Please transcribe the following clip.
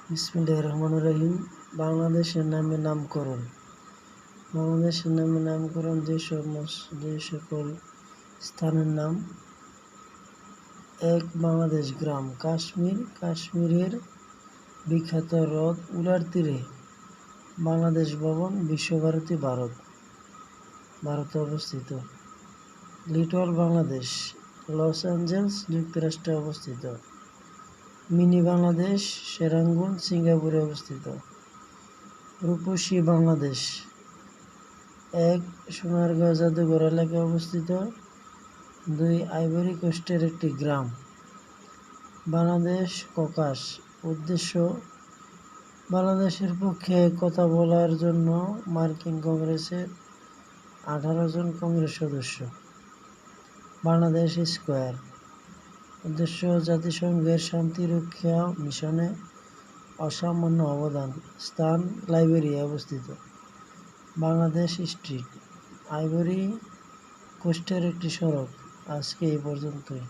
বিসমিল্লাহির রহমানির রহিম। বাংলাদেশের নামে নামকরণ। বাংলাদেশের নামে নামকরণ যে সকল স্থানের নাম: 1. বাংলাদেশ গ্রাম, কাশ্মীর, কাশ্মীরের বিখ্যাত হ্রদ উলার তীরে। বাংলাদেশ ভবন, বিশ্বভারতী, ভারতে অবস্থিত। লিটল বাংলাদেশ, লস অ্যাঞ্জেলস, যুক্তরাষ্ট্রে অবস্থিত। মিনি বাংলাদেশ, সেরাঙ্গুন, সিঙ্গাপুরে অবস্থিত। রূপসী বাংলাদেশ, 1. সোনারগাঁও জাদুঘর এলাকায় অবস্থিত। 2. আইভরি কোস্টের একটি গ্রাম। বাংলাদেশ ককাস। উদ্দেশ্য: বাংলাদেশের পক্ষে কথা বলার জন্য মার্কিন কংগ্রেসের 18 জন কংগ্রেস সদস্য। বাংলাদেশ স্কয়ার। উদ্দেশ্য: জাতিসংঘের শান্তিরক্ষা মিশনে অসামান্য অবদান। স্থান: লাইবেরিয়া অবস্থিত। বাংলাদেশ স্ট্রিট, আইভরি কোস্টের একটি সড়ক। আজকে এই পর্যন্তই।